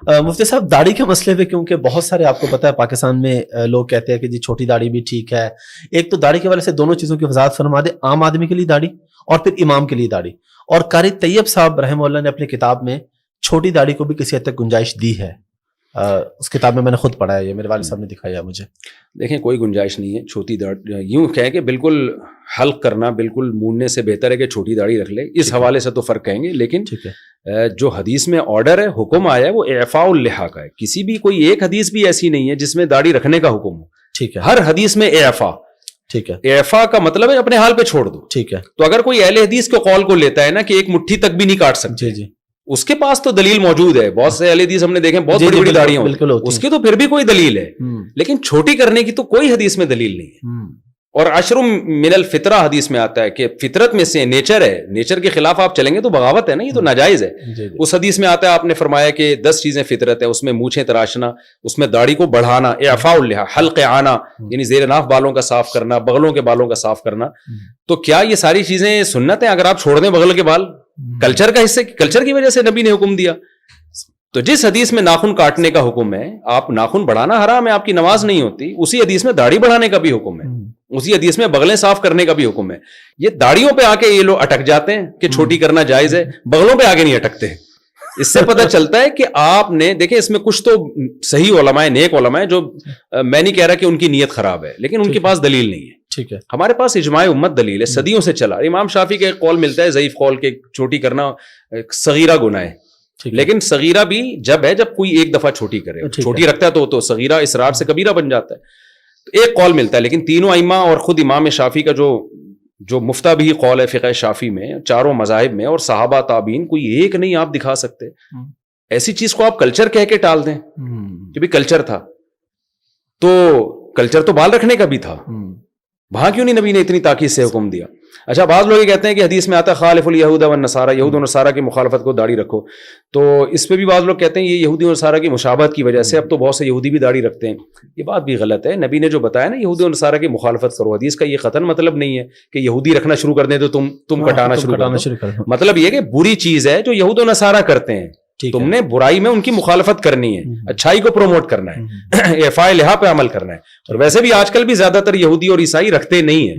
مفتی صاحب داڑھی کے مسئلے پہ کیونکہ بہت سارے آپ کو پتا ہے پاکستان میں لوگ کہتے ہیں کہ جی چھوٹی داڑھی بھی ٹھیک ہے. ایک تو داڑھی کے والے سے دونوں چیزوں کی وضاحت فرما دے, عام آدمی کے لیے داڑھی اور پھر امام کے لیے داڑھی. اور قاری طیب صاحب رحمہ اللہ نے اپنی کتاب میں چھوٹی داڑھی کو بھی کسی حد تک گنجائش دی ہے. اس کتاب میں نے خود پڑھا ہے, یہ میرے والد صاحب نے دکھایا مجھے. دیکھیں کوئی گنجائش نہیں ہے چھوٹی داڑھی, یوں کہیں کہ بالکل حلق کرنا بالکل موننے سے بہتر ہے کہ چھوٹی داڑھی رکھ لے, اس حوالے سے تو فرق کہیں گے. لیکن جو حدیث میں آرڈر ہے, حکم آیا ہے, وہ اعفاء اللحیٰ کا ہے. کسی بھی کوئی ایک حدیث بھی ایسی نہیں ہے جس میں داڑھی رکھنے کا حکم ہو. ٹھیک ہے, ہر حدیث میں اعفاء. ٹھیک ہے, اعفاء کا مطلب ہے اپنے حال پہ چھوڑ دو. ٹھیک ہے. تو اگر کوئی اہل حدیث کے قول کو لیتا ہے نا کہ ایک مٹھی تک بھی نہیں کاٹ سکتے, جی جی, اس کے پاس تو دلیل موجود ہے. بہت سے اہل حدیث ہم نے دیکھے بہت بڑی بڑی داڑیاں بالکل, اس کی تو پھر بھی کوئی دلیل ہے. لیکن چھوٹی کرنے کی تو کوئی حدیث میں دلیل نہیں ہے. اور عشر من الفطرہ حدیث میں آتا ہے کہ فطرت میں سے نیچر ہے, نیچر کے خلاف آپ چلیں گے تو بغاوت ہے نا, یہ تو ناجائز ہے. اس حدیث میں آتا ہے, آپ نے فرمایا کہ 10 چیزیں فطرت ہے, اس میں مونچھیں تراشنا, اس میں داڑھی کو بڑھانا, اعفاء اللحیٰ, حلق آنا یعنی زیر ناف بالوں کا صاف کرنا, بغلوں کے بالوں کا صاف کرنا. تو کیا یہ ساری چیزیں سنت ہیں؟ اگر آپ چھوڑ دیں بغل کے بال, کلچر کا حصے, کلچر کی وجہ سے نبی نے حکم دیا. تو جس حدیث میں ناخن کاٹنے کا حکم ہے, آپ ناخن بڑھانا حرام ہے, آپ کی نماز نہیں ہوتی. اسی حدیث میں داڑھی بڑھانے کا بھی حکم ہے, اسی حدیث میں بغلیں صاف کرنے کا بھی حکم ہے. یہ داڑھیوں پہ آ کے یہ لوگ اٹک جاتے ہیں کہ چھوٹی کرنا جائز ہے, بغلوں پہ آگے نہیں اٹکتے. اس سے پتہ چلتا ہے کہ آپ نے دیکھیں اس میں کچھ تو صحیح علماء, نیک علماء, جو میں نہیں کہہ رہا کہ ان کی نیت خراب ہے, لیکن ان کے پاس دلیل نہیں ہے. ٹھیک ہے, ہمارے پاس اجماع امت دلیل ہے, صدیوں سے چلا. امام شافعی کا ایک قول ملتا ہے ضعیف قول کہ چھوٹی کرنا صغیرہ گناہ ہے. لیکن صغیرہ بھی جب ہے جب کوئی ایک دفعہ چھوٹی کرے, چھوٹی رکھتا ہے تو صغیرہ اسرار سے کبیرہ بن جاتا ہے. تو ایک قول ملتا ہے, لیکن تینوں ائمہ اور خود امام شافعی کا جو مفتہ بھی قول ہے فقہ شافعی میں, چاروں مذاہب میں, اور صحابہ تابعین, کوئی ایک نہیں آپ دکھا سکتے. ایسی چیز کو آپ کلچر کہہ کے ٹال دیں کہ بھی کلچر تھا, تو کلچر تو بال رکھنے کا بھی تھا, وہاں کیوں نہیں نبی نے اتنی تاکید سے حکم دیا؟ اچھا, بعض لوگ یہ کہتے ہیں کہ حدیث میں آتا ہے خالف الیہود والنصارى, یہود و نصارہ کی مخالفت کو داڑھی رکھو. تو اس پہ بھی بعض لوگ کہتے ہیں یہ یہودی اور نصارہ کی مشابہت کی وجہ سے اب تو بہت سے یہودی بھی داڑھی رکھتے ہیں. یہ بات بھی غلط ہے. نبی نے جو بتایا نا یہودی اور نصارہ کی مخالفت کرو, حدیث کا یہ قطعاً مطلب نہیں ہے کہ یہودی رکھنا شروع کر دیں تو تم کٹانا شروع کر دو. مطلب یہ کہ بری چیز ہے جو یہود و نصارہ کرتے ہیں, تم نے برائی میں ان کی مخالفت کرنی ہے, اچھائی کو پروموٹ کرنا ہے, اعفاء اللحیٰ پہ عمل کرنا ہے. اور ویسے بھی آج کل بھی زیادہ تر یہودی اور عیسائی رکھتے نہیں ہیں,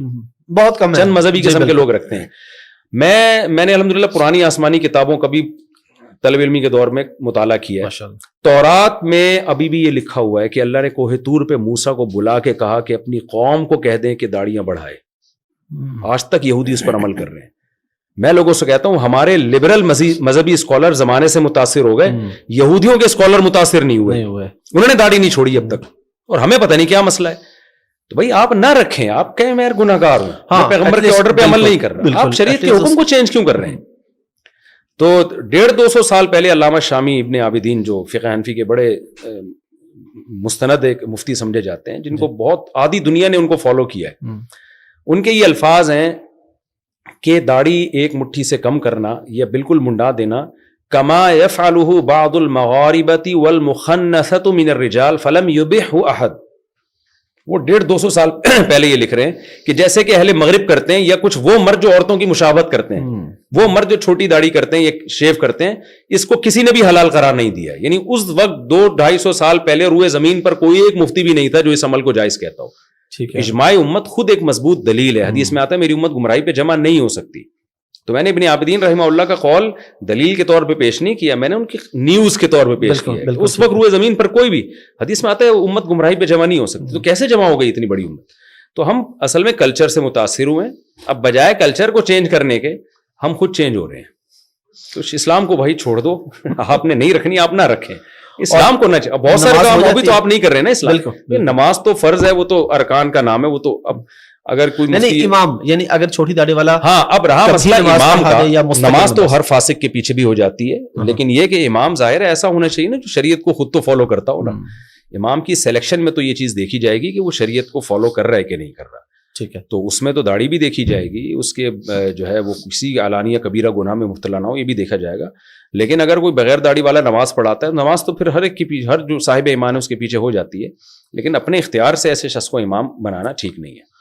بہت کم, چند مذہبی قسم کے لوگ رکھتے ہیں. میں نے الحمدللہ پرانی آسمانی کتابوں کا بھی طلب علمی کے دور میں مطالعہ کیا ہے. تورات میں ابھی بھی یہ لکھا ہوا ہے کہ اللہ نے کوہ طور پہ موسیٰ کو بلا کے کہا کہ اپنی قوم کو کہہ دیں کہ داڑیاں بڑھائے. آج تک یہودی اس پر عمل کر رہے ہیں. میں لوگوں سے کہتا ہوں ہمارے لبرل مذہبی اسکالر زمانے سے متاثر ہو گئے, یہودیوں کے اسکالر متاثر نہیں ہوئے, انہوں نے داڑھی نہیں چھوڑی اب تک, اور ہمیں پتہ نہیں کیا مسئلہ ہے. تو بھائی آپ نہ رکھیں, آپ کہیں میں گناہگار ہوں, میں پیغمبر کے آرڈر پہ عمل نہیں کر رہا, آپ شریعت کے حکم کو چینج کیوں کر رہے ہیں؟ تو 150-200 سال پہلے علامہ شامی ابن عابدین جو فقہ حنفی کے بڑے مستند ایک مفتی سمجھے جاتے ہیں, جن کو بہت آدھی دنیا نے ان کو فالو کیا ہے, ان کے یہ الفاظ ہیں کہ داڑھی ایک مٹھی سے کم کرنا یا بالکل منڈا دینا, کما یفعلہ بعض المغاربۃ والمخنثۃ من الرجال فلم یبحہ احد. وہ 150-200 سال پہلے یہ لکھ رہے ہیں کہ جیسے کہ اہل مغرب کرتے ہیں, یا کچھ وہ مرد جو عورتوں کی مشابہت کرتے ہیں, وہ مرد جو چھوٹی داڑھی کرتے ہیں یا شیو کرتے ہیں, اس کو کسی نے بھی حلال قرار نہیں دیا. یعنی اس وقت 200-250 سال پہلے روئے زمین پر کوئی ایک مفتی بھی نہیں تھا جو اس عمل کو جائز کہتا ہو. اجماع امت خود ایک مضبوط دلیل ہے. حدیث میں آتا ہے میری امت گمراہی پہ جمع نہیں ہو سکتی. تو میں نے ابن عابدین رحمہ اللہ کا قول دلیل کے طور پہ پیش نہیں کیا, میں نے ان کی نیوز کے طور پہ پیش کیا. اس وقت روئے زمین پر کوئی بھی, حدیث میں آتا ہے امت گمراہی پہ جمع نہیں ہو سکتی, تو کیسے جمع ہو گئی اتنی بڑی امت؟ تو ہم اصل میں کلچر سے متاثر ہوئے ہیں. اب بجائے کلچر کو چینج کرنے کے ہم خود چینج ہو رہے ہیں. تو اسلام کو بھائی چھوڑ دو, آپ نے نہیں رکھنی آپ نہ رکھیں. اسلام کو نہ, بہت سارے کام وہ بھی تو آپ نہیں کر رہے نا. اسلام نماز تو فرض ہے, وہ تو ارکان کا نام ہے, وہ تو اب اگر کوئی نہیں امام, یعنی اگر چھوٹی داڑھی والا, ہاں اب رہا مسئلہ امام کا, نماز تو ہر فاسق کے پیچھے بھی ہو جاتی ہے, لیکن یہ کہ امام ظاہر ہے ایسا ہونا چاہیے نا جو شریعت کو خود تو فالو کرتا ہو نا. امام کی سلیکشن میں تو یہ چیز دیکھی جائے گی کہ وہ شریعت کو فالو کر رہا ہے کہ نہیں کر رہا. ٹھیک ہے, تو اس میں تو داڑھی بھی دیکھی جائے گی, اس کے جو ہے وہ کسی علانیہ کبیرہ گناہ میں مبتلا نہ ہو, یہ بھی دیکھا جائے گا. لیکن اگر کوئی بغیر داڑھی والا نماز پڑھاتا ہے, نماز تو پھر ہر ایک کے پیچھے, ہر جو صاحب ایمان ہے اس کے پیچھے ہو جاتی ہے, لیکن اپنے اختیار سے ایسے شخص کو امام بنانا ٹھیک نہیں ہے.